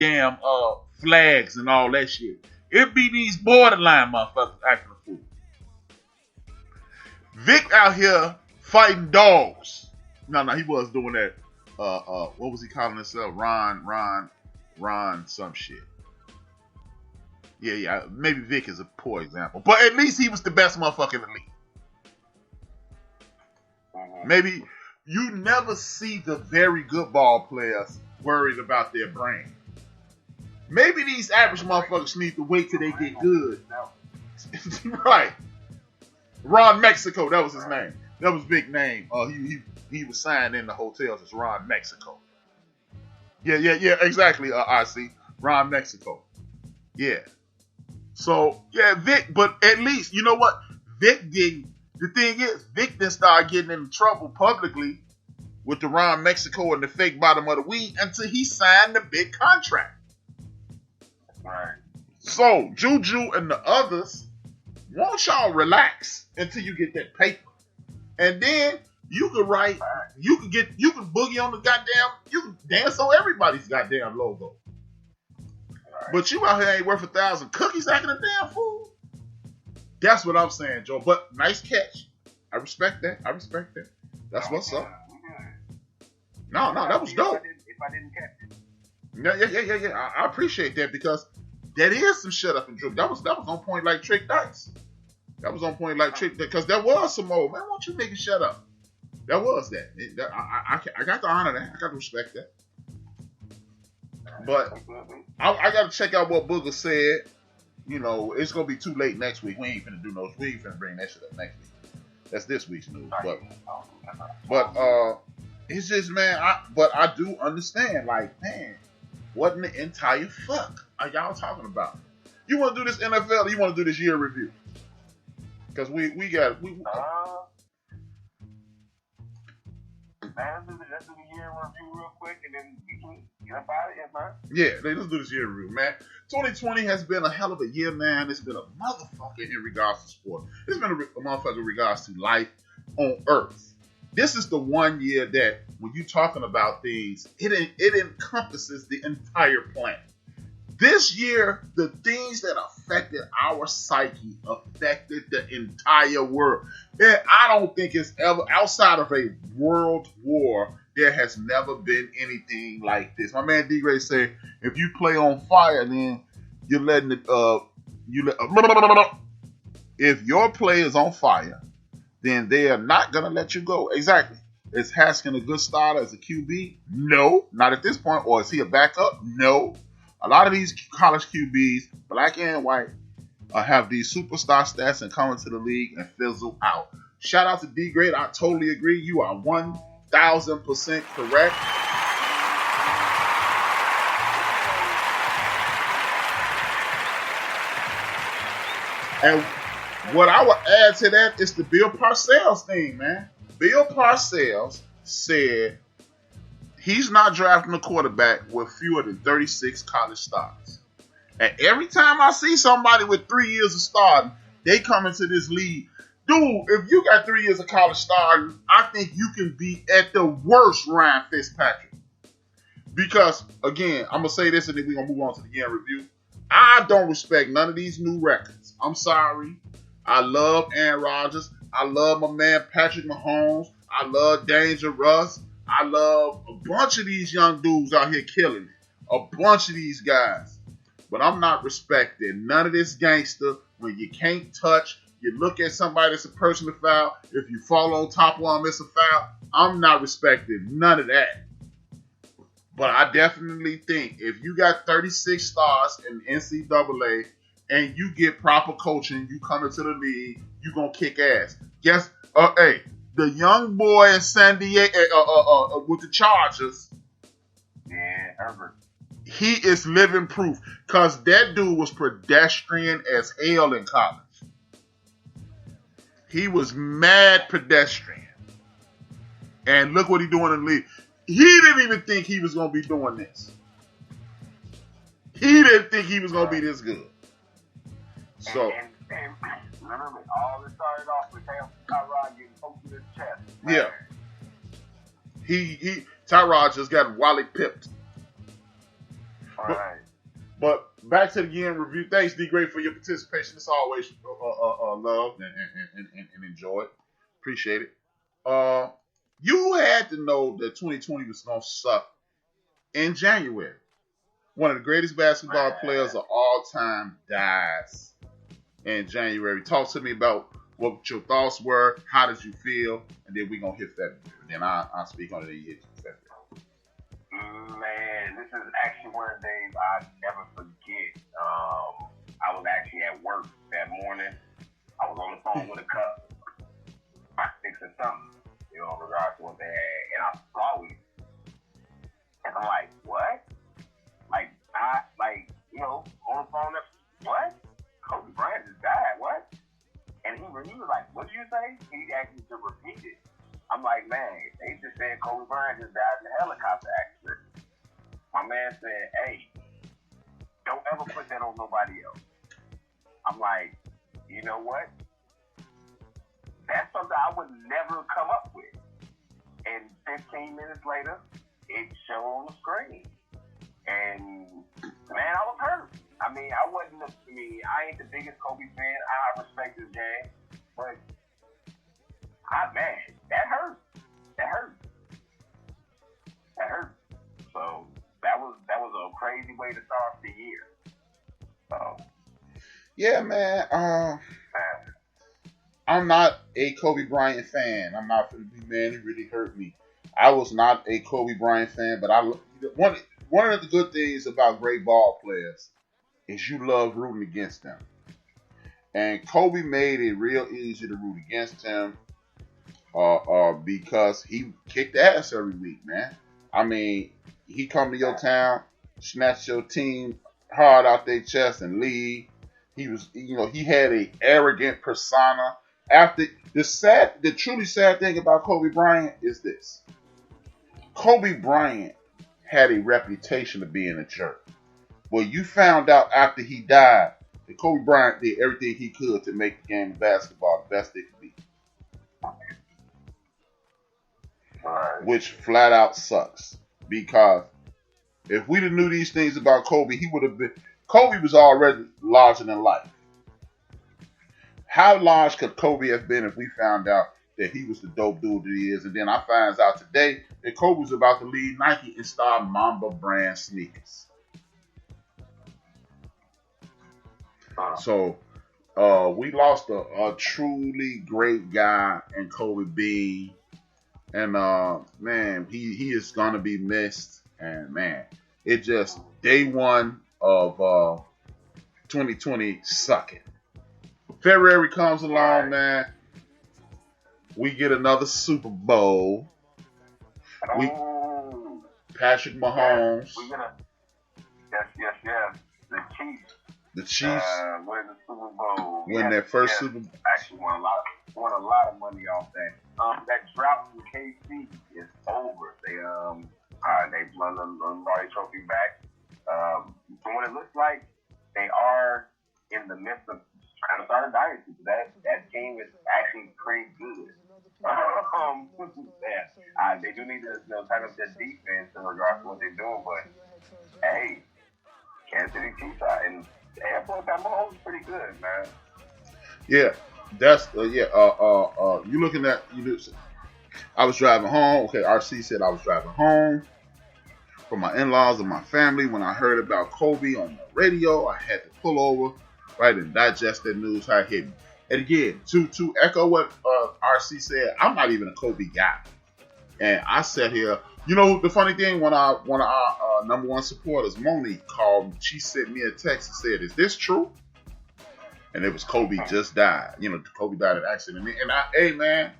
damn flags and all that shit. It be these borderline motherfuckers acting a fool. Vic out here fighting dogs. No, he was doing that. What was he calling himself? Ron, some shit. Yeah. Maybe Vic is a poor example, but at least he was the best motherfucker in the league. Maybe you never see the very good ball players worried about their brain. Maybe these average motherfuckers need to wait till they get good. Right. Ron Mexico, that was his name. That was Vic's name. He was signed in the hotels as Ron Mexico. Yeah, exactly. RC. Ron Mexico. Yeah. So, yeah, Vic, but at least, you know what? Vic didn't. The thing is, Vic didn't start getting into trouble publicly with the Ron Mexico and the fake bottom of the weed until he signed the big contract. Right. So, Juju and the others, won't y'all relax until you get that paper? And then you can write, you can boogie on the goddamn, you can dance on everybody's goddamn logo. Right. But you out here ain't worth 1,000 cookies acting a damn fool. That's what I'm saying, Joe. But nice catch. I respect that. That's what's up. No, that was dope. If I didn't catch it. Yeah. I appreciate that because that is some shut up and drip. That was on point like Trick Dice. That was on point like Trick because there was some more. Man, why don't you make it shut up? That was that. I got to honor that. I got to respect that. But I got to check out what Booger said. You know, it's gonna be too late next week. We ain't finna do no. We ain't finna bring that shit up next week. That's this week's news. But it's just, man. I do understand. Like, man, what in the entire fuck are y'all talking about? You want to do this NFL? Or you want to do this year review? Because we got. Let's do the year review real quick, and then you can get up out of here, man. Yeah, let's do this year review, man. 2020 has been a hell of a year, man. It's been a motherfucker in regards to sport. It's been a motherfucker in regards to life on Earth. This is the one year that when you're talking about things, it encompasses the entire planet. This year, the things that affected our psyche affected the entire world. And I don't think it's ever, outside of a world war, there has never been anything like this. My man D-Gray said, if you play on fire, then you're letting it, if your play is on fire, then they are not going to let you go. Exactly. Is Haskins a good starter as a QB? No, not at this point. Or is he a backup? No. A lot of these college QBs, black and white, have these superstar stats and come into the league and fizzle out. Shout out to D-Grade. I totally agree. You are 1,000% correct. And what I would add to that is the Bill Parcells thing, man. Bill Parcells said he's not drafting a quarterback with fewer than 36 college starts. And every time I see somebody with 3 years of starting, they come into this league. Dude, if you got 3 years of college starting, I think you can be at the worst Ryan Fitzpatrick. Because, again, I'm going to say this and then we're going to move on to the year review. I don't respect none of these new records. I'm sorry. I love Aaron Rodgers. I love my man Patrick Mahomes. I love Danger Russ. I love a bunch of these young dudes out here killing it. A bunch of these guys. But I'm not respecting none of this gangster when you can't touch. You look at somebody that's a personal foul. If you fall on top of them, it's a foul. I'm not respecting none of that. But I definitely think if you got 36 stars in NCAA and you get proper coaching, you come into the league, you're going to kick ass. Guess, hey, the young boy in San Diego with the Chargers. Yeah, Herbert. He is living proof because that dude was pedestrian as hell in college. He was mad pedestrian. And look what he's doing in the league. He didn't even think he was going to be doing this. He didn't think he was going to be this good. So. And remember, all this started off with Tyrod getting poked in his chest. Yeah. Tyrod just got Wally pipped. But back to the year in review. Thanks, D. Great, for your participation. It's always loved and enjoyed. Appreciate it. You had to know that 2020 was gonna suck in January. One of the greatest basketball players of all time dies in January. Talk to me about what your thoughts were. How did you feel? And then we're gonna hit that. Then I'll speak on it. And you hit that. Man, this is actually one of the days I never forget. I was actually at work that morning. I was on the phone with a cup, fixing something, in regards to what they had, and I saw it, and I'm like, what? On the phone, what? Kobe Bryant just died, what? And he was like, what did you say? He asked me to repeat it. I'm like, man, they just said Kobe Bryant just died in a helicopter accident. My man said, hey, don't ever put that on nobody else. I'm like, you know what? That's something I would never come up with. And 15 minutes later, it showed on the screen. And, man, I was hurt. I ain't the biggest Kobe fan. I respect his game. But, man, that hurt. So, that was a crazy way to start the year. So, yeah, man. I'm not a Kobe Bryant fan. I'm not going to be, man, it really hurt me. I was not a Kobe Bryant fan, but one of the good things about great ball players is you love rooting against them. And Kobe made it real easy to root against him because he kicked ass every week, man. I mean, he come to your town, snatch your team hard out their chest and leave. He was, he had a arrogant persona. After the truly sad thing about Kobe Bryant is this: Kobe Bryant had a reputation of being a jerk. Well, you found out after he died that Kobe Bryant did everything he could to make the game of basketball the best it could be, which flat out sucks. Because if we'd have knew these things about Kobe, Kobe was already larger than life. How large could Kobe have been if we found out that he was the dope dude that he is? And then I find out today that Kobe was about to leave Nike and start Mamba brand sneakers. So we lost a truly great guy in Kobe B. And man, he is gonna be missed. And man, it just day one of 2020 sucking. February comes along, man. We get another Super Bowl. Patrick Mahomes. Yes. The Chiefs win the Super Bowl. Win their first Super Bowl. Actually won a lot of money off that. That drought from KC is over. They won the Lombardi Trophy back. From what it looks like, they are in the midst of trying to start a dynasty. That team is actually pretty good. They do need to tighten up their defense in regards to what they're doing, but hey, Kansas City Chiefs and Airport that Mahomes is pretty good, man. Yeah, that's you looking at I was driving home. Okay, RC said I was driving home from my in-laws and my family when I heard about Kobe on the radio. I had to pull over, right, and digest that news. How it hit me. And again, to echo what RC said, I'm not even a Kobe guy. And I sat here. You know, the funny thing, one of our number one supporters, Moni, called. She sent me a text and said, "Is this true?" And it was Kobe just died. Kobe died in an accident. And hey man,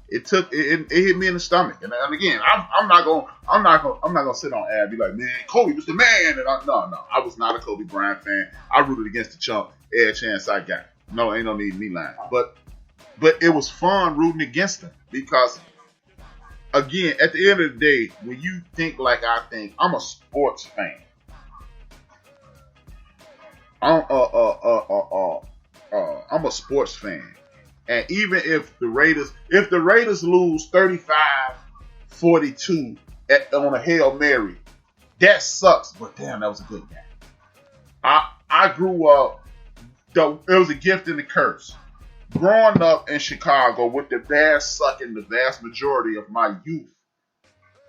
it hit me in the stomach. And again, I'm not gonna sit on air and be like, man, Kobe was the man. And no, I was not a Kobe Bryant fan. I rooted against the chump every chance I got. No, ain't no need me lying. But it was fun rooting against him because, again, at the end of the day, when you think like I think, I'm a sports fan. I'm a sports fan. And even if the Raiders lose 35-42 on a Hail Mary, That sucks, but damn, that was a good game. I grew up, though it was a gift and a curse. Growing up in Chicago with the Bears sucking the vast majority of my youth,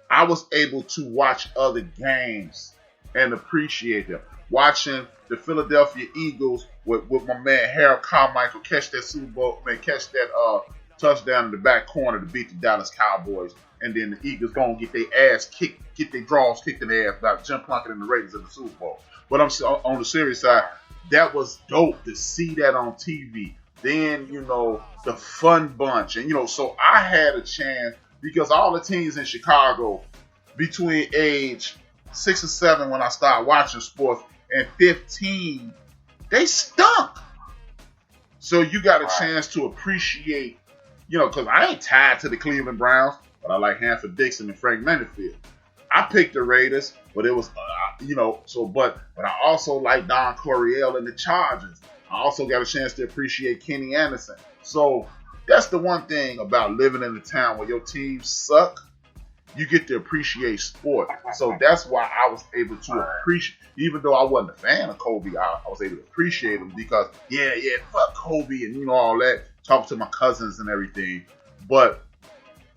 I was able to watch other games and appreciate them. Watching the Philadelphia Eagles with my man Harold Carmichael catch that Super Bowl, catch that touchdown in the back corner to beat the Dallas Cowboys, and then the Eagles go and get their ass kicked, get their draws kicked in their ass by Jim Plunkett and the Raiders in the Super Bowl. But I'm on the serious side, that was dope to see that on TV. Then, the Fun Bunch. And, so I had a chance because all the teams in Chicago between age 6 or 7 when I started watching sports and 15, they stunk. So you got a chance to appreciate, because I ain't tied to the Cleveland Browns, but I like Hanford Dixon and Frank Mendenfield. I picked the Raiders, but it was, but I also like Don Coryell and the Chargers. I also got a chance to appreciate Kenny Anderson. So that's the one thing about living in a town where your teams suck. You get to appreciate sport. So that's why I was able to appreciate, even though I wasn't a fan of Kobe, I was able to appreciate him because, fuck Kobe and, all that. Talk to my cousins and everything. But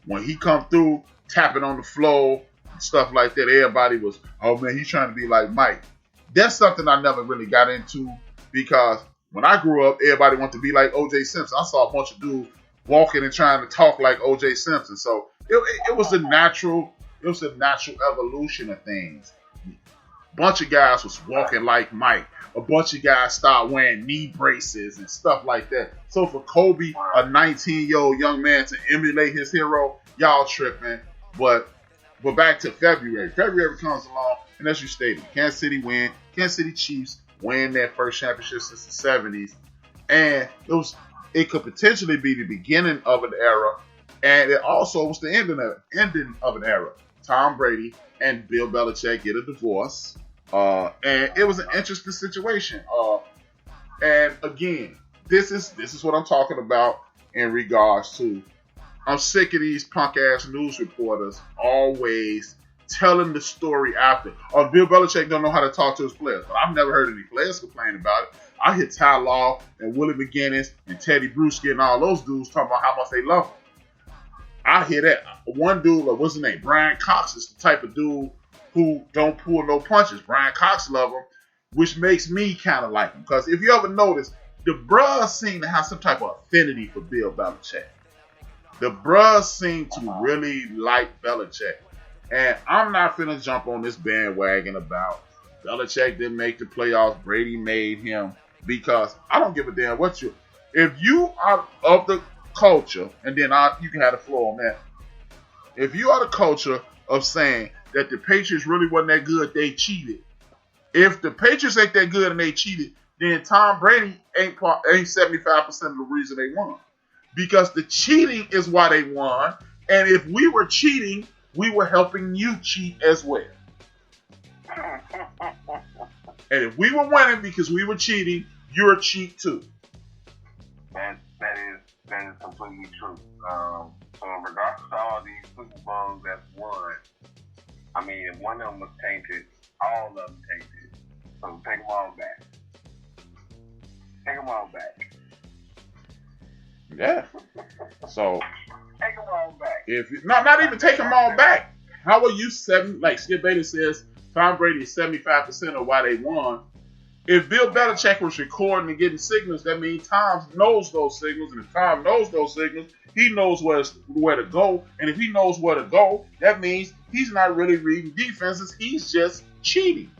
when he come through, tapping on the floor, stuff like that, everybody was, oh man, he's trying to be like Mike. That's something I never really got into because when I grew up, everybody wanted to be like O.J. Simpson. I saw a bunch of dudes walking and trying to talk like O.J. Simpson. So it was a natural evolution of things. A bunch of guys was walking like Mike. A bunch of guys started wearing knee braces and stuff like that. So for Kobe, a 19-year-old young man, to emulate his hero, y'all tripping. But back to February. February comes along, and as you stated, Kansas City Chiefs win their first championship since the 70s. And it could potentially be the beginning of an era, and it also was the ending of an era. Tom Brady and Bill Belichick get a divorce, and it was an interesting situation. And again, this is what I'm talking about in regards to. I'm sick of these punk ass news reporters always telling the story after. Bill Belichick don't know how to talk to his players, but I've never heard any players complain about it. I hear Ty Law and Willie McGinnis and Teddy Bruschi and all those dudes talking about how much they love him. I hear that. One dude, what's his name? Brian Cox is the type of dude who don't pull no punches. Brian Cox love him, which makes me kind of like him. Because if you ever notice, the bros seem to have some type of affinity for Bill Belichick. The bros seem to really like Belichick. And I'm not finna jump on this bandwagon about Belichick didn't make the playoffs, Brady made him, because I don't give a damn what you. If you are of the culture, and then you can have the floor on that. If you are the culture of saying that the Patriots really wasn't that good, they cheated. If the Patriots ain't that good and they cheated, then Tom Brady ain't 75% of the reason they won. Because the cheating is why they won. And if we were cheating, we were helping you cheat as well. And if we were winning because we were cheating, you're a cheat too. That is completely true. So in regards to all these Super Bowls that's won, I mean, if one of them was tainted, all of them tainted. So take them all back. Take them all back. Yeah. So take them all back. Not even take them all back. How are you like Skip Bayless says, Tom Brady is 75% of why they won. If Bill Belichick was recording and getting signals, that means Tom knows those signals. And if Tom knows those signals, he knows where to go. And if he knows where to go, that means he's not really reading defenses. He's just cheating.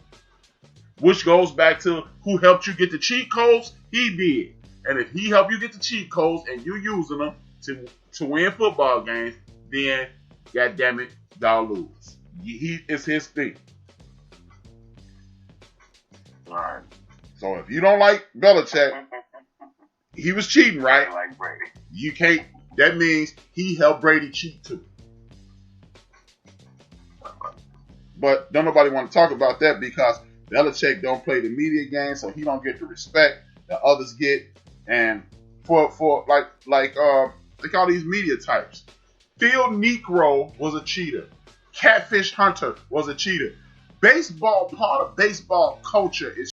Which goes back to who helped you get the cheat codes? He did. And if he helped you get the cheat codes and you're using them to win football games, then, goddammit, y'all lose. It's his thing. Right. So if you don't like Belichick, he was cheating, right? I like Brady. You can't. That means he helped Brady cheat too. But don't nobody want to talk about that because Belichick don't play the media game, so he don't get the respect that others get. And for like all these media types, Phil Negro was a cheater. Catfish Hunter was a cheater. Part of baseball culture is